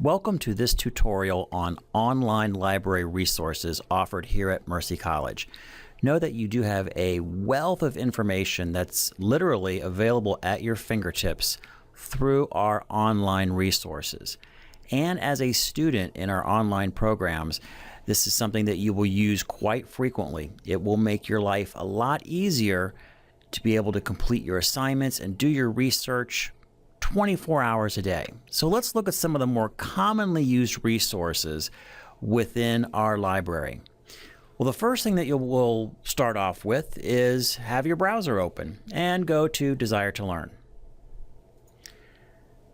Welcome to this tutorial on online library resources offered here at Mercy College. Know that you do have a wealth of information that's literally available at your fingertips through our online resources. And as a student in our online programs, this is something that you will use quite frequently. It will make your life a lot easier to be able to complete your assignments and do your research 24 hours a day. So let's look at some of the more commonly used resources within our library. Well, the first thing that you will start off with is have your browser open and go to Desire to Learn.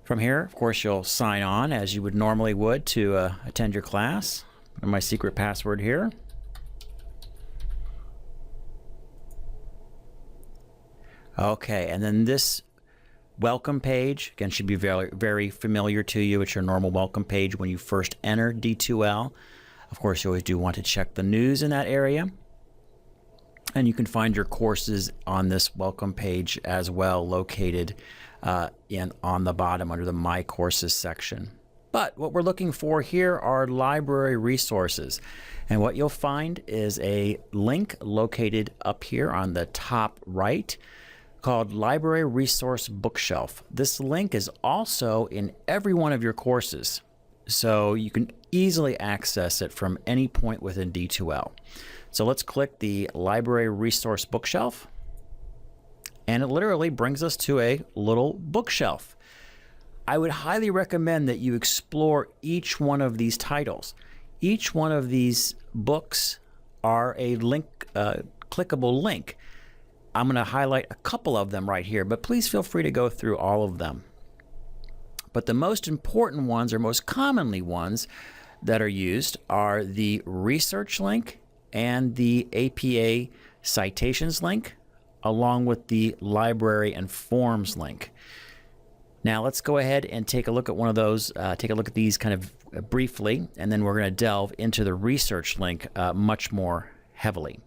From here, of course, you'll sign on as you would normally to attend your class. And my secret password here. Okay, and then this welcome page, again, should be very, very familiar to you. It's your normal welcome page when you first enter D2L. Of course, you always do want to check the news in that area. And you can find your courses on this welcome page as well, located on the bottom under the My Courses section. But what we're looking for here are library resources. And what you'll find is a link located up here on the top right, called Library Resource Bookshelf. This link is also in every one of your courses, so you can easily access it from any point within D2L. So let's click the Library Resource Bookshelf, and it literally brings us to a little bookshelf. I would highly recommend that you explore each one of these titles. Each one of these books are a link, clickable link. I'm going to highlight a couple of them right here, but please feel free to go through all of them. But the most important ones, or most commonly ones that are used, are the research link and the APA citations link, along with the library and forms link. Now let's go ahead and take a look at one of those, take a look at these kind of briefly, and then we're going to delve into the research link much more heavily.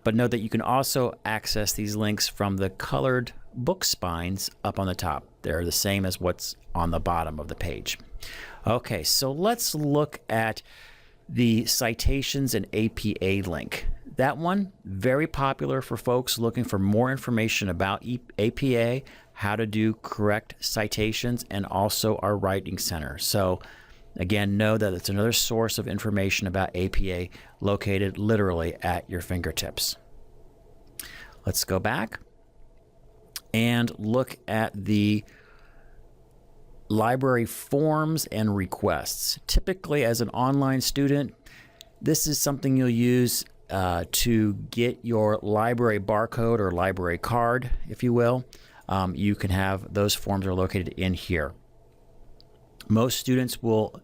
But note that you can also access these links from the colored book spines up on the top. They're the same as what's on the bottom of the page. Okay, so let's look at the citations and APA link. That one, very popular for folks looking for more information about APA, how to do correct citations, and also our Writing Center. So again, know that it's another source of information about APA located literally at your fingertips. Let's go back and look at the library forms and requests. Typically, as an online student, this is something you'll use to get your library barcode or library card, if you will. You can have those forms are located in here. Most students will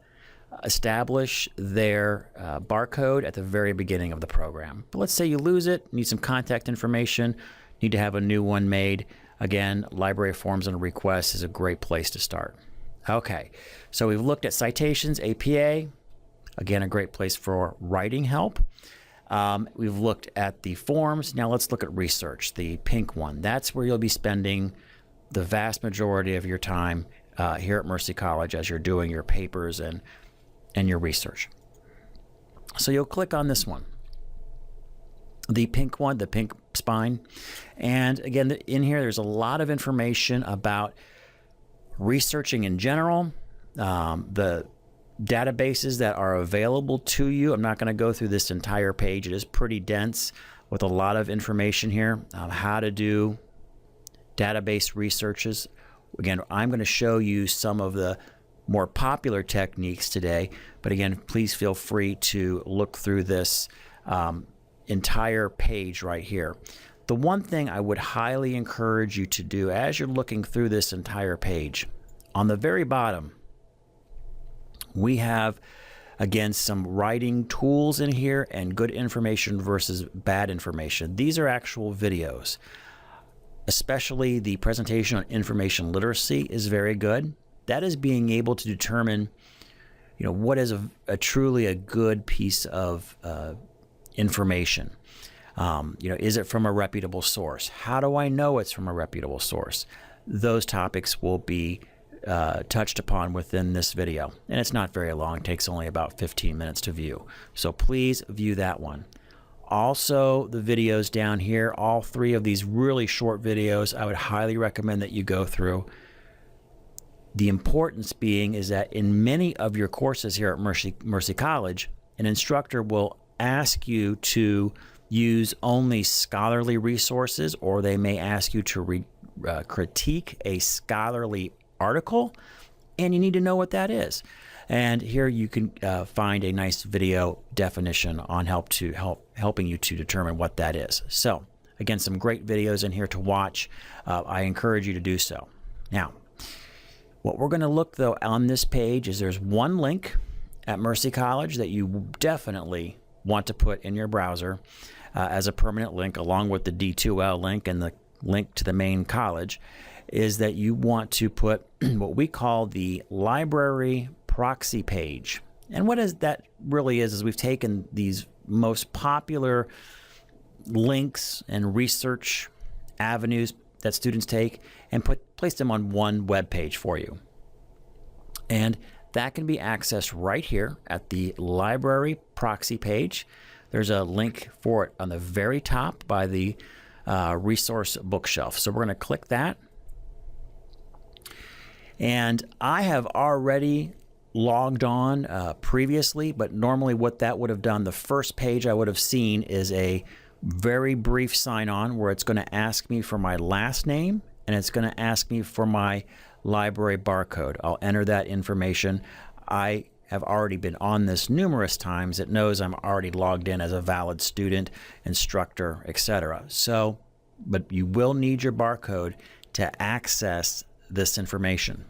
establish their barcode at the very beginning of the program. But let's say you lose it, need some contact information, need to have a new one made. Again, library forms and requests is a great place to start. Okay, so we've looked at citations, APA, again, a great place for writing help. We've looked at the forms. Now let's look at research, the pink one. That's where you'll be spending the vast majority of your time here at Mercy College as you're doing your papers and your research. So you'll click on this one, the pink one, the pink spine. And again, in here, there's a lot of information about researching in general, the databases that are available to you. I'm not going to go through this entire page. It is pretty dense with a lot of information here, how to do database researches. Again, I'm going to show you some of the more popular techniques today, but again, please feel free to look through this entire page right here. The one thing I would highly encourage you to do as you're looking through this entire page, on the very bottom, we have, again, some writing tools in here and good information versus bad information. These are actual videos. Especially the presentation on information literacy is very good. That is being able to determine, what is a truly a good piece of information. Is it from a reputable source? How do I know it's from a reputable source? Those topics will be touched upon within this video. And it's not very long. It takes only about 15 minutes to view. So please view that one. Also, the videos down here, all three of these really short videos, I would highly recommend that you go through. The importance being is that in many of your courses here at Mercy College, an instructor will ask you to use only scholarly resources, or they may ask you to critique a scholarly article, and you need to know what that is. And here you can find a nice video definition on helping you to determine what that is. So again, some great videos in here to watch. I encourage you to do so. Now, what we're going to look though on this page is there's one link at Mercy College that you definitely want to put in your browser as a permanent link, along with the D2L link and the link to the main college, is that you want to put what we call the library proxy page. And what is that really is we've taken these most popular links and research avenues that students take and place them on one web page for you. And that can be accessed right here at the library proxy page. There's a link for it on the very top by the resource bookshelf. So we're going to click that. And I have already logged on previously, but normally what that would have done, the first page I would have seen is a very brief sign on where it's going to ask me for my last name and it's going to ask me for my library barcode. I'll enter that information. I have already been on this numerous times. It knows I'm already logged in as a valid student, instructor, etc. So, but you will need your barcode to access this information.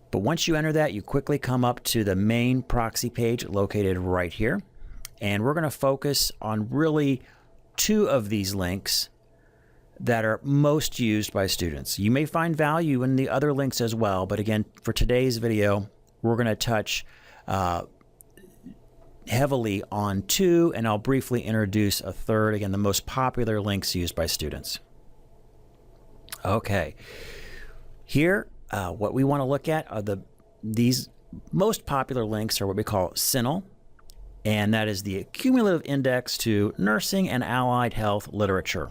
But once you enter that, you quickly come up to the main proxy page located right here. And we're going to focus on really two of these links that are most used by students. You may find value in the other links as well, but again, for today's video, we're going to touch heavily on two, and I'll briefly introduce a third, again, the most popular links used by students. Okay, here, what we want to look at are these most popular links are what we call CINAHL, and that is the Cumulative Index to Nursing and Allied Health Literature.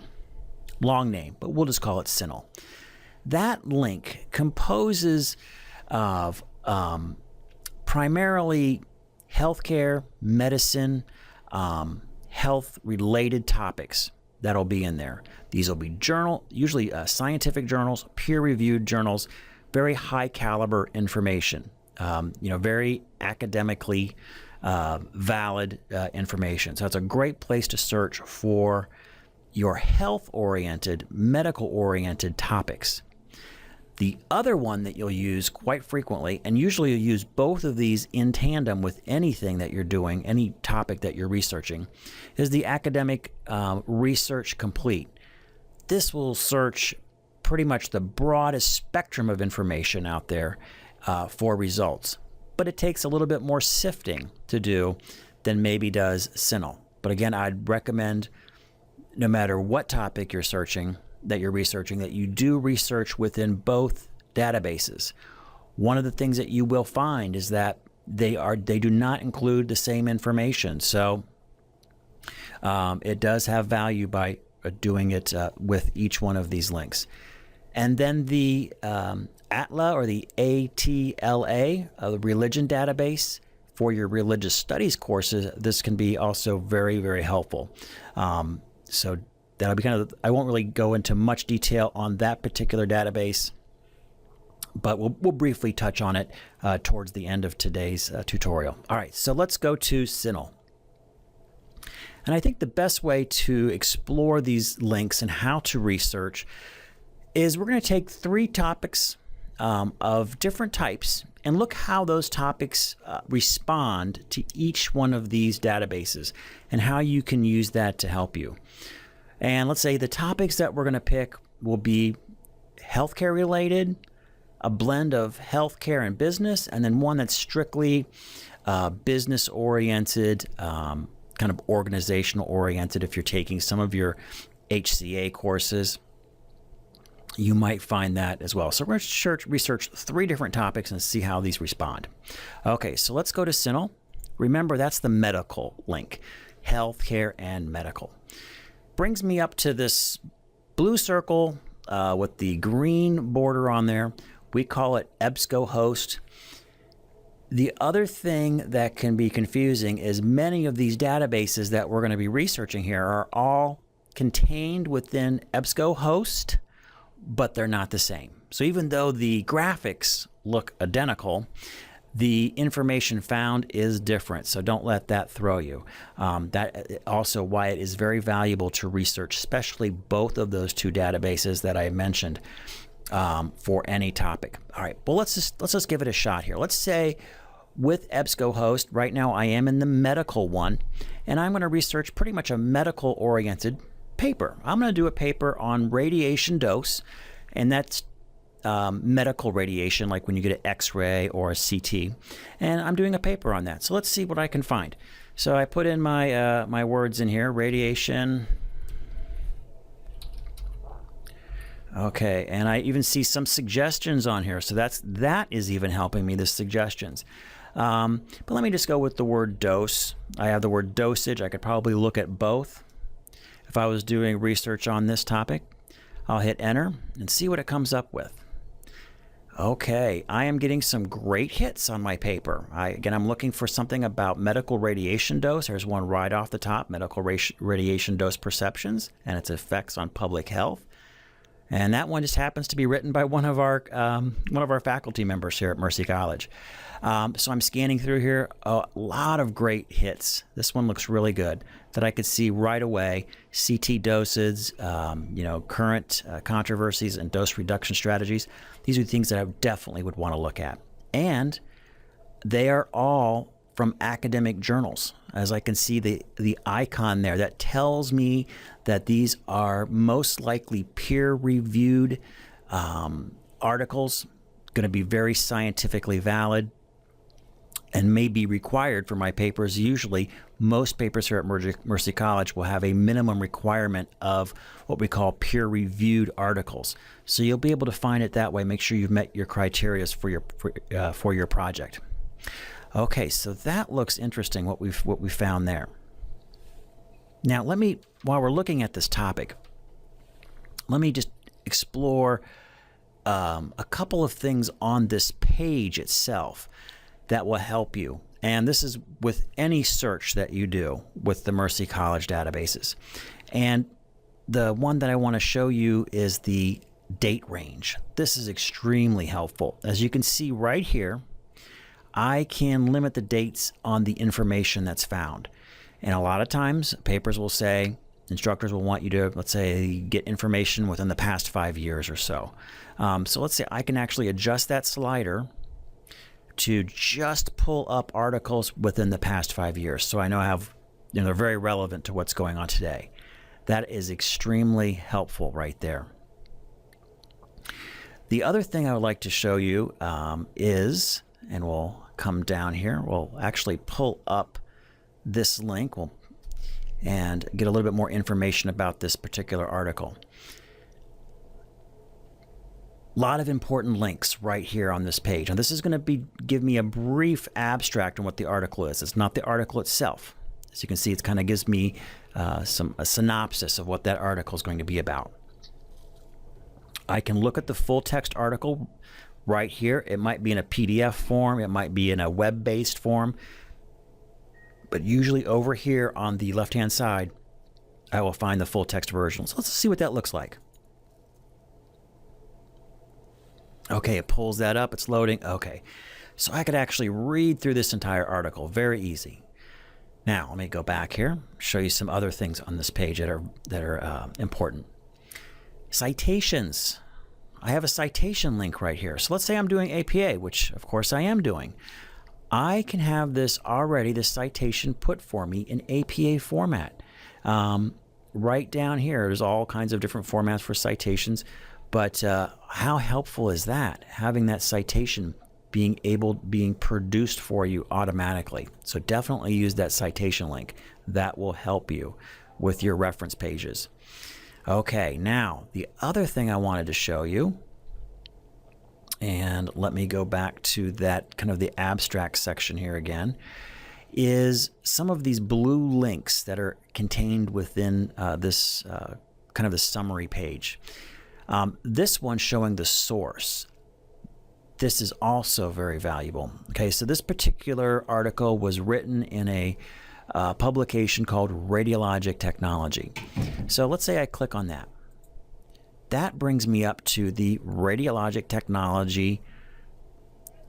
Long name, but we'll just call it CINAHL. That link composes of primarily healthcare, medicine, health-related topics that'll be in there. These will be usually scientific journals, peer-reviewed journals, very high-caliber information. Very academically valid information. So it's a great place to search for your health-oriented, medical-oriented topics. The other one that you'll use quite frequently, and usually you'll use both of these in tandem with anything that you're doing, any topic that you're researching, is the Academic Research Complete. This will search pretty much the broadest spectrum of information out there for results. But it takes a little bit more sifting to do than maybe does CINAHL. But again, I'd recommend, no matter what topic you're researching, that you do research within both databases. One of the things that you will find is that they do not include the same information. So it does have value by doing it with each one of these links. And then the ATLA, or the ATLA, the religion database for your religious studies courses, this can be also very, very helpful. So that'll be I won't really go into much detail on that particular database, but we'll briefly touch on it towards the end of today's tutorial. All right, so let's go to CINAHL. And I think the best way to explore these links and how to research is we're going to take three topics of different types and look how those topics respond to each one of these databases and how you can use that to help you. And let's say the topics that we're going to pick will be healthcare related, a blend of healthcare and business, and then one that's strictly business oriented, kind of organizational oriented if you're taking some of your HCA courses. you might find that as well. So we're going to research 3 different topics and see how these respond. Okay, so let's go to CINAHL. Remember, that's the medical link, healthcare and medical. Brings me up to this blue circle with the green border on there. We call it EBSCOhost. The other thing that can be confusing is many of these databases that we're going to be researching here are all contained within EBSCOhost, but they're not the same. So even though the graphics look identical, the information found is different. So don't let that throw you. That also why it is very valuable to research, especially both of those 2 databases that I mentioned for any topic. All right, well, let's just give it a shot here. Let's say with EBSCOhost, right now I am in the medical one, and I'm going to research pretty much a medical-oriented paper. I'm going to do a paper on radiation dose, and that's medical radiation, like when you get an X-ray or a CT, and I'm doing a paper on that. So let's see what I can find. So I put in my my words in here, radiation. Okay, and I even see some suggestions on here. So that is even helping me, the suggestions. But let me just go with the word dose. I have the word dosage. I could probably look at both. If I was doing research on this topic, I'll hit enter and see what it comes up with. Okay, I am getting some great hits on my paper. Again, I'm looking for something about medical radiation dose. There's one right off the top, medical radiation dose perceptions and its effects on public health. And that one just happens to be written by one of our faculty members here at Mercy College. So I'm scanning through here, a lot of great hits. This one looks really good that I could see right away. CT doses, current controversies and dose reduction strategies. These are things that I definitely would want to look at. And they are all from academic journals. As I can see the icon there, that tells me that these are most likely peer-reviewed articles, going to be very scientifically valid and may be required for my papers. Usually, most papers here at Mercy College will have a minimum requirement of what we call peer-reviewed articles. So you'll be able to find it that way. Make sure you've met your criteria for your project. Okay, so that looks interesting, what we found there. Now, while we're looking at this topic, let me just explore a couple of things on this page itself that will help you. And this is with any search that you do with the Mercy College databases. And the one that I want to show you is the date range. This is extremely helpful. As you can see right here, I can limit the dates on the information that's found. And a lot of times, papers will say, instructors will want you to, let's say, get information within the past 5 years or so. So let's say I can actually adjust that slider to just pull up articles within the past 5 years. So I know I have, they're very relevant to what's going on today. That is extremely helpful right there. The other thing I would like to show you is, and we'll come down here, we'll actually pull up this link and get a little bit more information about this particular article. A lot of important links right here on this page. Now this is going to give me a brief abstract on what the article is. It's not the article itself. As you can see, it kind of gives me a synopsis of what that article is going to be about. I can look at the full text article right here. It might be in a PDF form. It might be in a web-based form. But usually over here on the left-hand side, I will find the full text version. So let's see what that looks like. Okay, it pulls that up. It's loading. Okay, so I could actually read through this entire article. Very easy. Now, let me go back here, show you some other things on this page that are important. Citations. I have a citation link right here. So let's say I'm doing APA, which of course I am doing. I can have this citation put for me in APA format. Right down here, there's all kinds of different formats for citations, but how helpful is that? Having that citation being produced for you automatically. So definitely use that citation link. That will help you with your reference pages. Okay, now the other thing I wanted to show you, and let me go back to that kind of the abstract section here again, is some of these blue links that are contained within this kind of the summary page. This one showing the source. This is also very valuable. Okay, so this particular article was written in a publication called Radiologic Technology. So let's say I click on that. That brings me up to the Radiologic Technology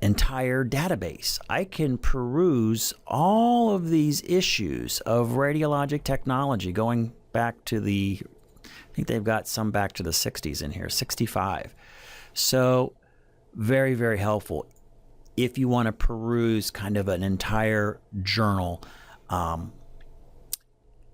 entire database. I can peruse all of these issues of radiologic technology going back to I think they've got some back to the 60s in here, 65. So very, very helpful if you want to peruse kind of an entire journal.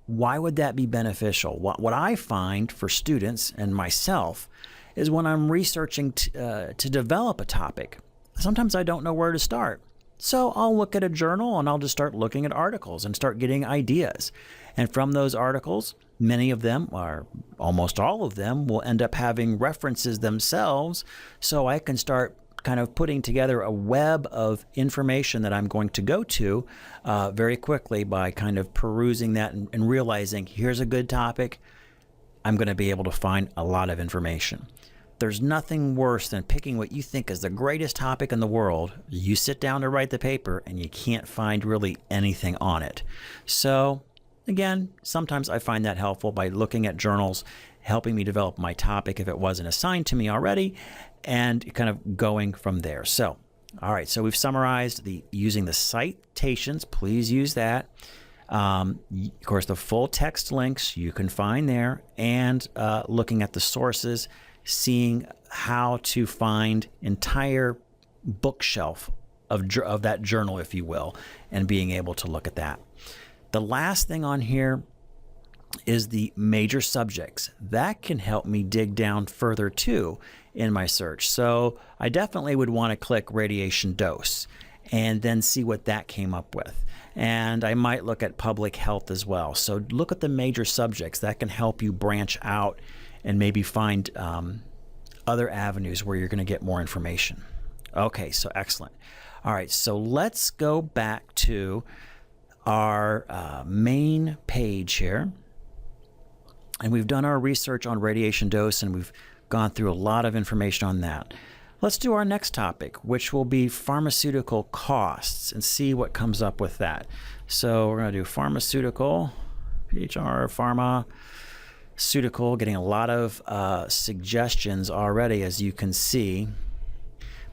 Why would that be beneficial? What I find for students and myself is when I'm researching to develop a topic, sometimes I don't know where to start. So I'll look at a journal and I'll just start looking at articles and start getting ideas. And from those articles, many of them, or almost all of them, will end up having references themselves, so I can start kind of putting together a web of information that I'm going to go to very quickly by kind of perusing that and realizing here's a good topic. I'm going to be able to find a lot of information. There's nothing worse than picking what you think is the greatest topic in the world. You sit down to write the paper and you can't find really anything on it. So again, sometimes I find that helpful by looking at journals, helping me develop my topic if it wasn't assigned to me already, and kind of going from there. So, all right, so we've summarized using the citations. Please use that. Of course, the full text links you can find there, and looking at the sources, seeing how to find entire bookshelf of that journal, if you will, and being able to look at that. The last thing on here is the major subjects. That can help me dig down further too in my search. So I definitely would want to click radiation dose and then see what that came up with. And I might look at public health as well. So look at the major subjects. That can help you branch out and maybe find other avenues where you're going to get more information. Okay, so excellent. All right, so let's go back to our main page here. And we've done our research on radiation dose, and we've gone through a lot of information on that. Let's do our next topic, which will be pharmaceutical costs, and see what comes up with that. So we're going to do pharmaceutical, HR, pharmaceutical, getting a lot of suggestions already, as you can see.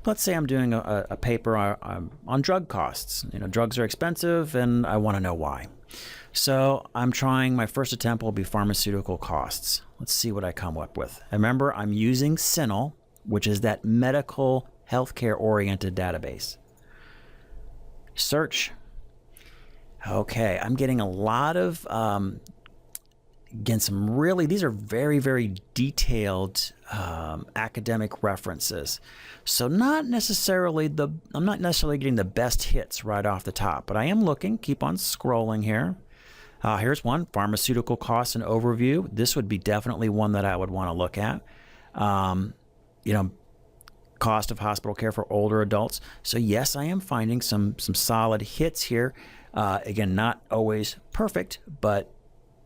Let's say I'm doing a paper on drug costs. You know, drugs are expensive, and I want to know why. So I'm trying, my first attempt will be pharmaceutical costs. Let's see what I come up with. Remember, I'm using CINAHL, which is that medical healthcare oriented database. Search. Okay, I'm getting a lot of, again, these are very, very detailed academic references. So I'm not necessarily getting the best hits right off the top, but I am looking, keep on scrolling here. Here's one, pharmaceutical costs and overview. This would be definitely one that I would want to look at. You know, cost of hospital care for older adults. So yes, I am finding some solid hits here. Again, not always perfect, but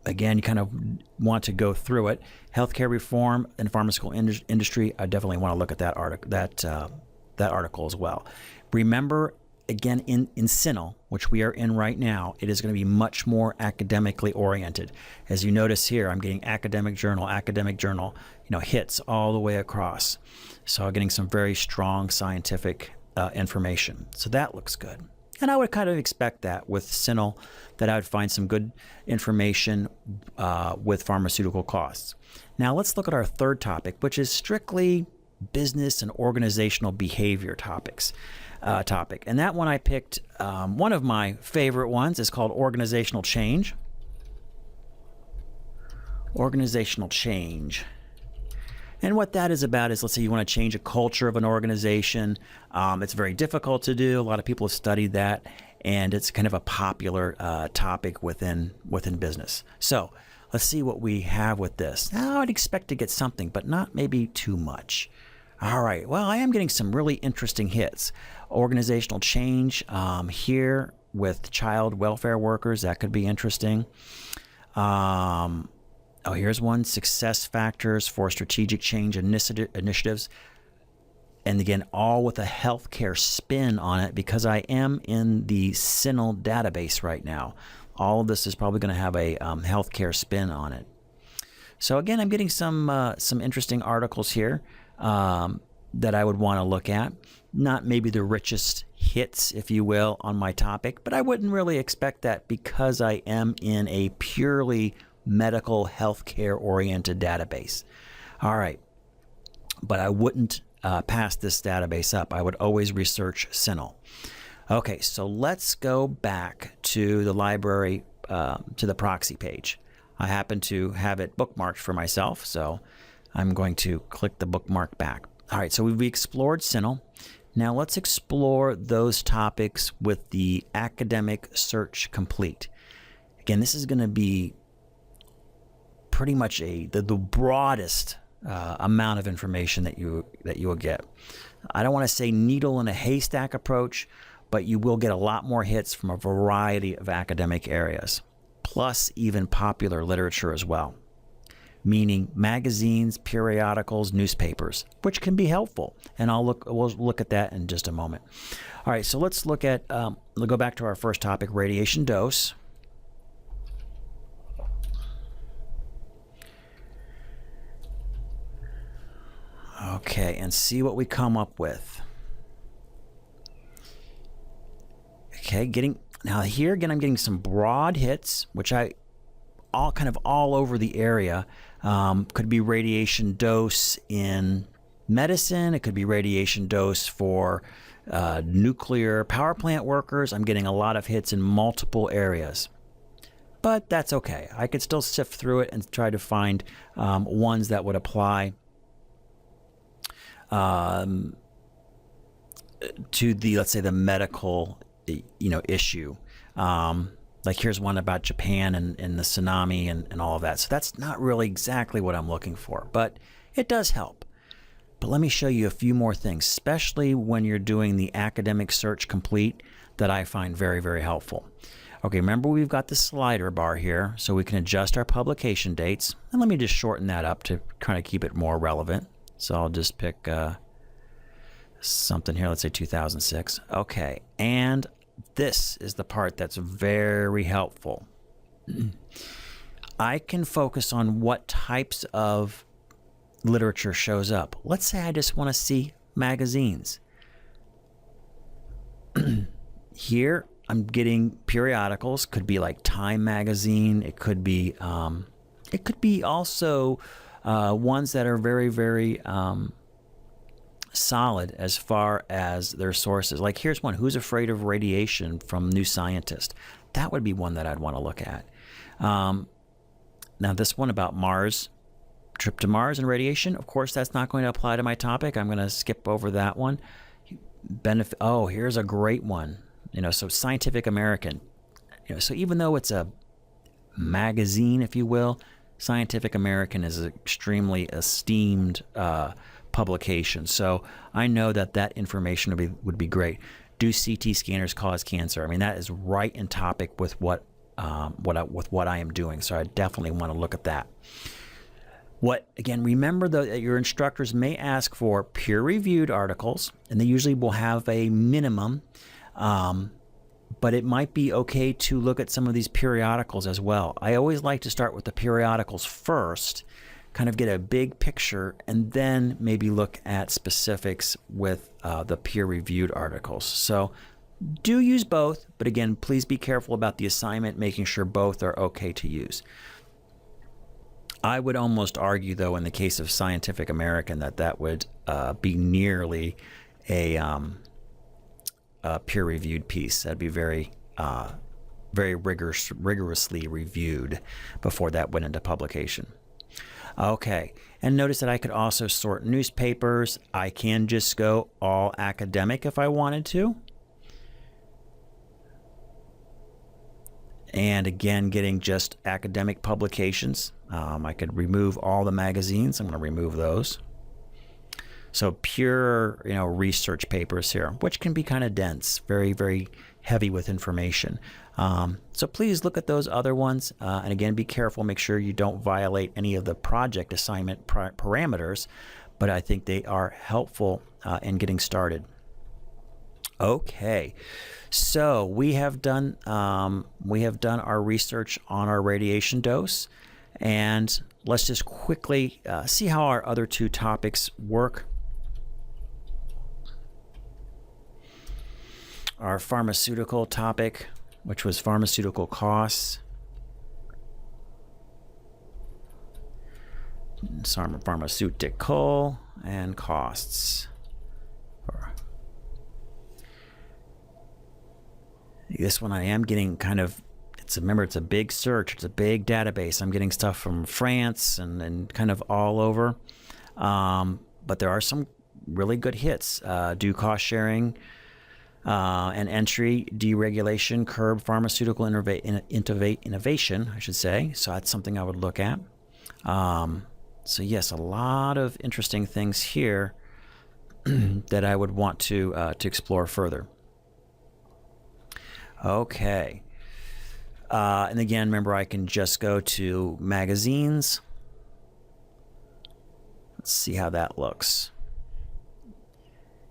again, you kind of want to go through it. Healthcare reform and pharmaceutical industry, I definitely want to look at that article as well. Remember, again, in CINAHL, which we are in right now, it is going to be much more academically oriented. As you notice here, I'm getting academic journal, hits all the way across. So I'm getting some very strong scientific information. So that looks good. And I would kind of expect that with CINAHL, that I would find some good information with pharmaceutical costs. Now let's look at our third topic, which is strictly business and organizational behavior topic. And that one I picked, one of my favorite ones is called organizational change. Organizational change. And what that is about is, let's say you want to change a culture of an organization. It's very difficult to do. A lot of people have studied that, and it's kind of a popular topic within business. So Let's see what we have with this. Now, I'd expect to get something, but not maybe too much. All right, well, I am getting some really interesting hits. Organizational change here with child welfare workers, that could be interesting. Oh, here's one, success factors for strategic change initiatives. And again, all with a healthcare spin on it, because I am in the CINL database right now. All of this is probably going to have a healthcare spin on it. So again, I'm getting some interesting articles here that I would want to look at. Not maybe the richest hits, if you will, on my topic, but I wouldn't really expect that because I am in a purely medical healthcare oriented database. All right, but I wouldn't pass this database up. I would always research CINL. Okay, so let's go back to the library, to the proxy page. I happen to have it bookmarked for myself, so I'm going to click the bookmark back. All right, so we've explored CINL. Now let's explore those topics with the academic search complete. Again, this is going to be pretty much the broadest amount of information that you will get. I don't want to say needle in a haystack approach, but you will get a lot more hits from a variety of academic areas, plus even popular literature as well, meaning magazines, periodicals, newspapers, which can be helpful. And we'll look at that in just a moment. All right, so let's look at, we'll go back to our first topic, radiation dose. Okay, and see what we come up with. Okay, now here again, I'm getting some broad hits, which all over the area. Could be radiation dose in medicine. It could be radiation dose for nuclear power plant workers. I'm getting a lot of hits in multiple areas, but that's okay. I could still sift through it and try to find ones that would apply to the, let's say, the medical issue. Like here's one about Japan and the tsunami and all of that. So that's not really exactly what I'm looking for, but it does help. But let me show you a few more things, especially when you're doing the academic search complete, that I find very, very helpful. Okay, remember we've got the slider bar here, so we can adjust our publication dates. And let me just shorten that up to kind of keep it more relevant. So I'll just pick something here, let's say 2006. Okay, and this is the part that's very helpful. I can focus on what types of literature shows up. Let's say I just want to see magazines. Here I'm getting periodicals. Could be like Time magazine. It could be also ones that are very, very solid as far as their sources. Like here's one, Who's Afraid of Radiation, from New Scientist. That would be one that I'd want to look at. Now this one about Mars, trip to Mars and radiation, of course that's not going to apply to my topic. I'm going to skip over that one. Oh, here's a great one. So Scientific American. So even though it's a magazine, if you will, Scientific American is an extremely esteemed publication. So I know that information would be great. Do CT scanners cause cancer? I mean, that is right in topic with what I am doing. So I definitely want to look at that. Again, remember that your instructors may ask for peer-reviewed articles, and they usually will have a minimum, but it might be okay to look at some of these periodicals as well. I always like to start with the periodicals first, kind of get a big picture, and then maybe look at specifics with the peer-reviewed articles. So do use both, but again, please be careful about the assignment, making sure both are okay to use. I would almost argue, though, in the case of Scientific American, that would be nearly a peer-reviewed piece. That'd be very rigorously reviewed before that went into publication. Okay, and notice that I could also sort newspapers. I can just go all academic if I wanted to. And again, getting just academic publications. I could remove all the magazines. I'm going to remove those. So pure, research papers here, which can be kind of dense, very, very heavy with information. So please look at those other ones. And again, be careful. Make sure you don't violate any of the project assignment parameters. But I think they are helpful in getting started. Okay, so we have done our research on our radiation dose, and let's just quickly see how our other two topics work. Our pharmaceutical topic, which was pharmaceutical costs. Pharmaceutical and costs. This one I am getting remember it's a big search, it's a big database. I'm getting stuff from France and kind of all over. But there are some really good hits. Due cost sharing and entry, deregulation, curb pharmaceutical innovation, I should say. So that's something I would look at. So yes, a lot of interesting things here that I would want to explore further. Okay. And again, remember, I can just go to magazines. Let's see how that looks.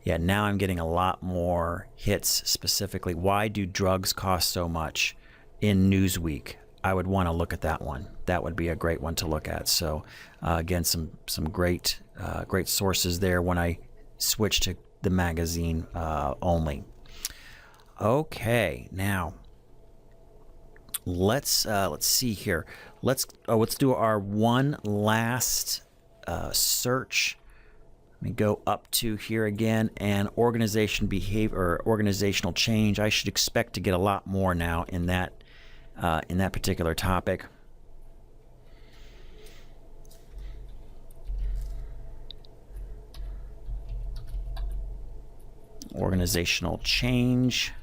Yeah, now I'm getting a lot more hits specifically. Why do drugs cost so much in Newsweek? I would want to look at that one. That would be a great one to look at. So again, some great sources there when I switch to the magazine only. Okay, now let's see here. Let's do our one last search. Let me go up to here again, and organization behavior or organizational change. I should expect to get a lot more now in that particular topic. Organizational change.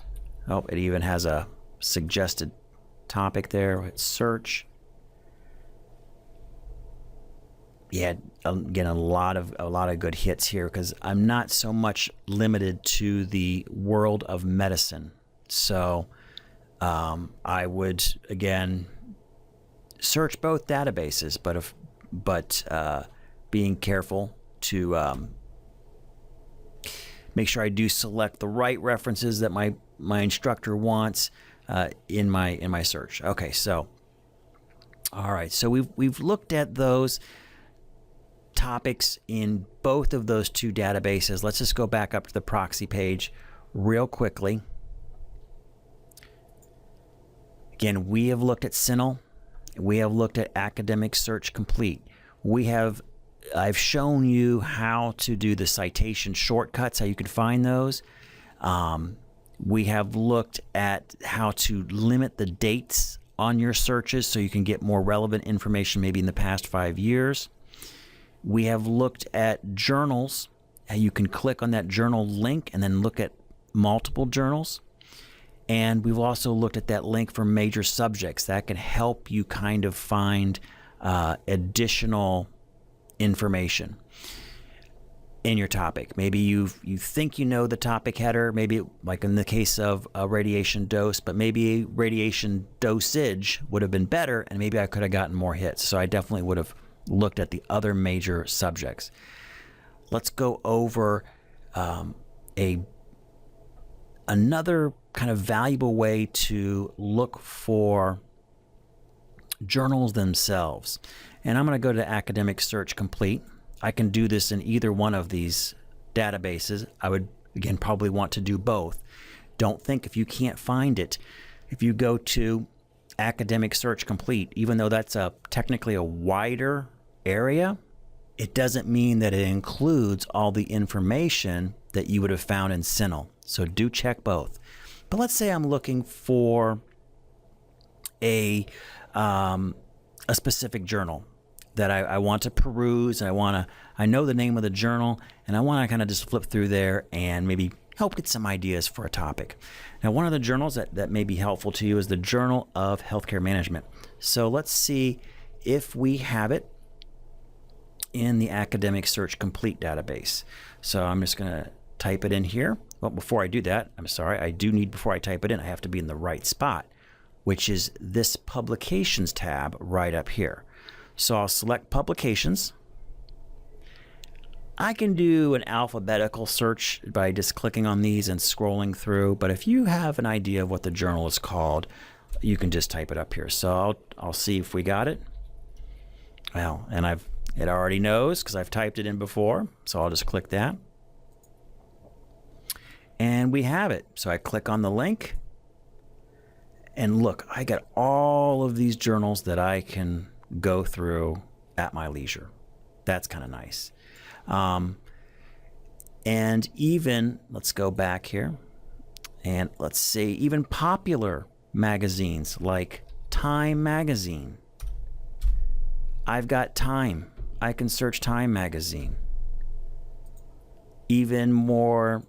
Oh, it even has a suggested topic there. Let's search. Yeah, again, a lot of good hits here because I'm not so much limited to the world of medicine. So I would again search both databases, but being careful to make sure I do select the right references that my instructor wants in my search. Okay, so all right, so we've looked at those topics in both of those two databases. Let's just go back up to the proxy page real quickly. Again, we have looked at CINAHL. We have looked at Academic Search Complete. I've shown you how to do the citation shortcuts, how you can find those. We have looked at how to limit the dates on your searches so you can get more relevant information maybe in the past 5 years. We have looked at journals, how you can click on that journal link and then look at multiple journals. And we've also looked at that link for major subjects. That can help you kind of find additional information in your topic. Maybe you think you know the topic header, maybe like in the case of a radiation dose, but maybe a radiation dosage would have been better and maybe I could have gotten more hits. So I definitely would have looked at the other major subjects. Let's go over another kind of valuable way to look for journals themselves. And I'm going to go to Academic Search Complete. I can do this in either one of these databases. I would, again, probably want to do both. Don't think if you can't find it. If you go to Academic Search Complete, even though that's technically a wider area, it doesn't mean that it includes all the information that you would have found in CINAHL. So do check both. But let's say I'm looking for a specific journal that I want to peruse, and I know the name of the journal, and I want to kind of just flip through there and maybe help get some ideas for a topic. Now, one of the journals that may be helpful to you is the Journal of Healthcare Management. So let's see if we have it in the Academic Search Complete database. So I'm just going to type it in here. Well, before I do that, I'm sorry, before I type it in, I have to be in the right spot, which is this Publications tab right up here. So I'll select Publications. I can do an alphabetical search by just clicking on these and scrolling through, but if you have an idea of what the journal is called, you can just type it up here. So I'll see if we got it. Well, and it already knows because I've typed it in before, so I'll just click that. And we have it. So I click on the link, and look, I get all of these journals that I can go through at my leisure. That's kind of nice. And even, let's go back here, and let's see, even popular magazines like Time Magazine. I've got Time. I can search Time Magazine. Even more,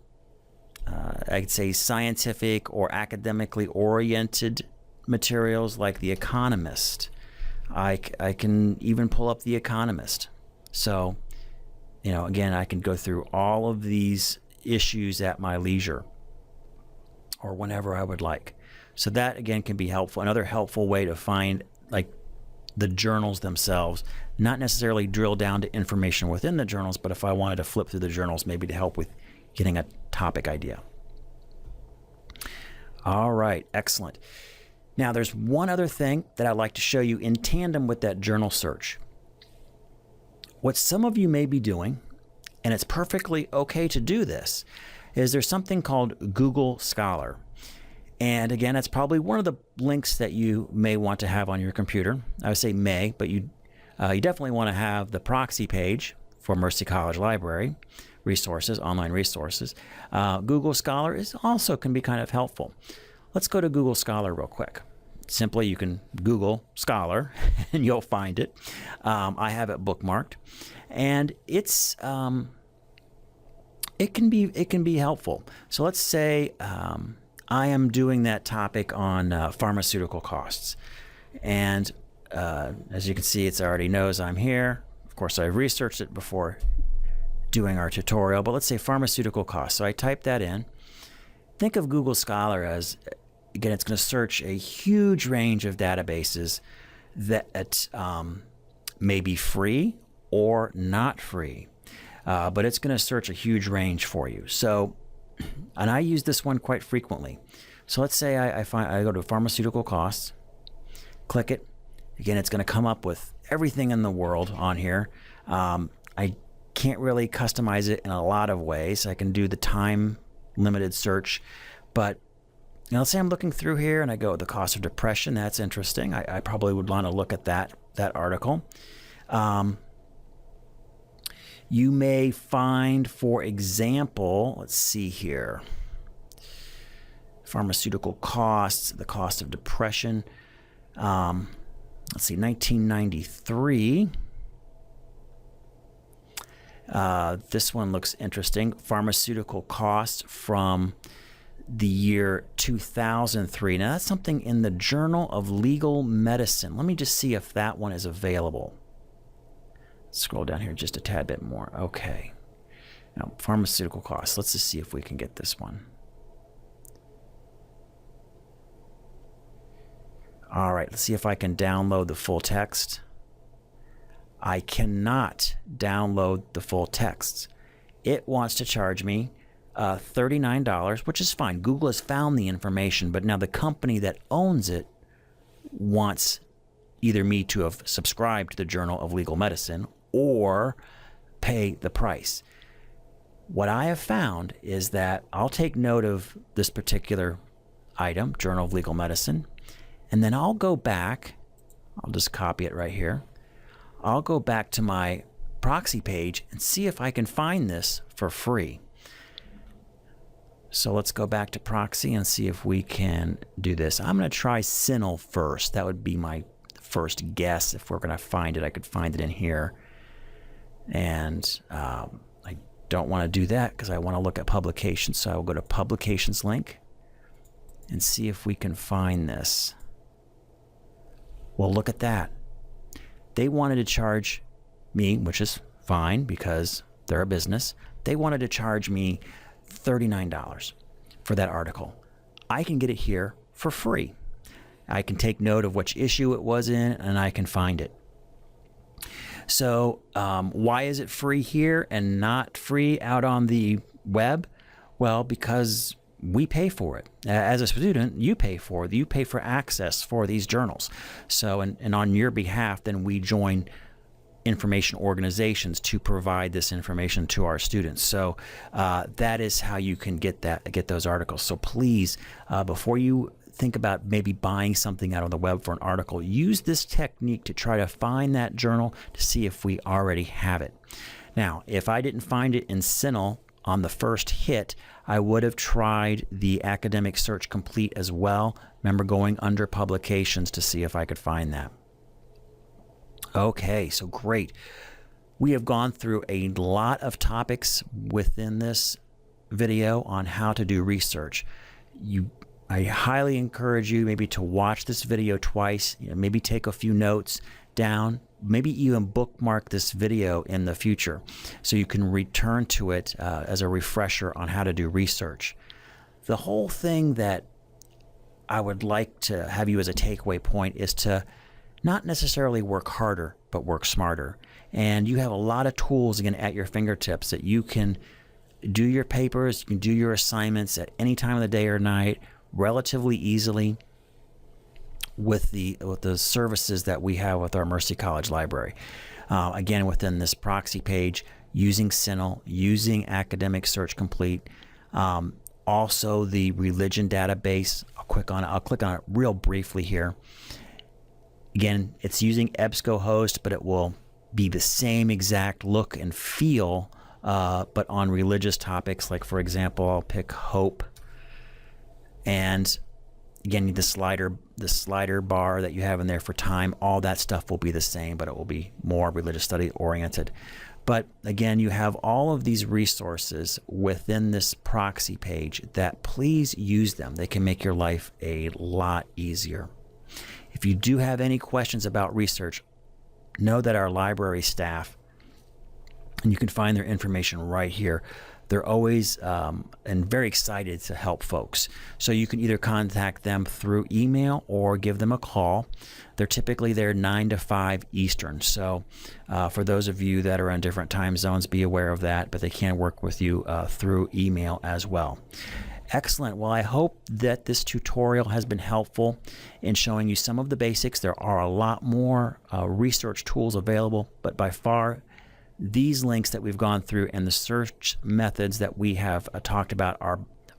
I'd say scientific or academically oriented materials like The Economist. I can even pull up The Economist. So, again, I can go through all of these issues at my leisure or whenever I would like. So that, again, can be helpful. Another helpful way to find the journals themselves, not necessarily drill down to information within the journals, but if I wanted to flip through the journals, maybe to help with getting a topic idea. All right, excellent. Now, there's one other thing that I'd like to show you in tandem with that journal search. What some of you may be doing, and it's perfectly okay to do this, is there's something called Google Scholar. And again, that's probably one of the links that you may want to have on your computer. I would say may, but you definitely want to have the proxy page for Mercy College Library resources, online resources. Google Scholar can be kind of helpful. Let's go to Google Scholar real quick. Simply, you can Google Scholar and you'll find it. I have it bookmarked, and it can be helpful. So let's say I am doing that topic on pharmaceutical costs, and as you can see, it already knows I'm here. Of course, I've researched it before doing our tutorial, but let's say pharmaceutical costs. So I type that in. Think of Google Scholar as, again, it's going to search a huge range of databases that may be free or not free, but it's going to search a huge range for you. So, and I use this one quite frequently. So let's say I go to pharmaceutical costs, click it. Again, it's going to come up with everything in the world on here. I can't really customize it in a lot of ways. I can do the time limited search, but let's say I'm looking through here and I go, the cost of depression. That's interesting. I probably would want to look at that article. You may find, for example, let's see here, pharmaceutical costs, the cost of depression. Let's see, 1993. This one looks interesting. Pharmaceutical costs from the year 2003. Now, that's something in the Journal of Legal Medicine. Let me just see if that one is available. Scroll down here just a tad bit more. Okay. Now, pharmaceutical costs. Let's just see if we can get this one. All right, let's see if I can download the full text. I cannot download the full text. It wants to charge me $39, which is fine. Google has found the information, but now the company that owns it wants either me to have subscribed to the Journal of Legal Medicine or pay the price. What I have found is that I'll take note of this particular item, Journal of Legal Medicine, and then I'll go back. I'll just copy it right here. I'll go back to my proxy page and see if I can find this for free. So let's go back to proxy and see if we can do this. I'm going to try CINAHL first. That would be my first guess. If we're going to find it, I could find it in here. And I don't want to do that because I want to look at publications. So I will go to publications link and see if we can find this. Well, look at that. They wanted to charge me, which is fine because they're a business. They wanted to charge me $39 for that article. I can get it here for free. I can take note of which issue it was in, and I can find it. So why is it free here and not free out on the web? Well, because we pay for it. As a student, you pay for it. You pay for access for these journals. So, and on your behalf, then we join information organizations to provide this information to our students. So that is how you can get those articles. So please, before you think about maybe buying something out on the web for an article, use this technique to try to find that journal to see if we already have it. Now, if I didn't find it in CINAHL on the first hit, I would have tried the Academic Search Complete as well. Remember going under publications to see if I could find that. Okay, so great. We have gone through a lot of topics within this video on how to do research. I highly encourage you maybe to watch this video twice, maybe take a few notes down, maybe even bookmark this video in the future so you can return to it as a refresher on how to do research. The whole thing that I would like to have you as a takeaway point is to not necessarily work harder, but work smarter. And you have a lot of tools, again, at your fingertips that you can do your papers, you can do your assignments at any time of the day or night relatively easily with the services that we have with our Mercy College Library. Again, within this proxy page, using CINAHL, using Academic Search Complete, also the religion database. I'll click on it real briefly here. Again, it's using EBSCOhost, but it will be the same exact look and feel, but on religious topics. Like, for example, I'll pick hope. And again, the slider bar that you have in there for time, all that stuff will be the same, but it will be more religious study oriented. But again, you have all of these resources within this proxy page that please use them. They can make your life a lot easier. If you do have any questions about research, know that our library staff, and you can find their information right here, they're always and very excited to help folks. So you can either contact them through email or give them a call. They're typically there 9 to 5 Eastern. So for those of you that are in different time zones, be aware of that, but they can work with you through email as well. Excellent. Well, I hope that this tutorial has been helpful in showing you some of the basics. There are a lot more research tools available, but by far, these links that we've gone through and the search methods that we have talked about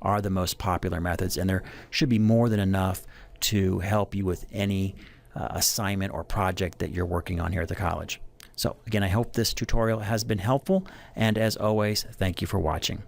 are the most popular methods, and there should be more than enough to help you with any assignment or project that you're working on here at the college. So again, I hope this tutorial has been helpful, and as always, thank you for watching.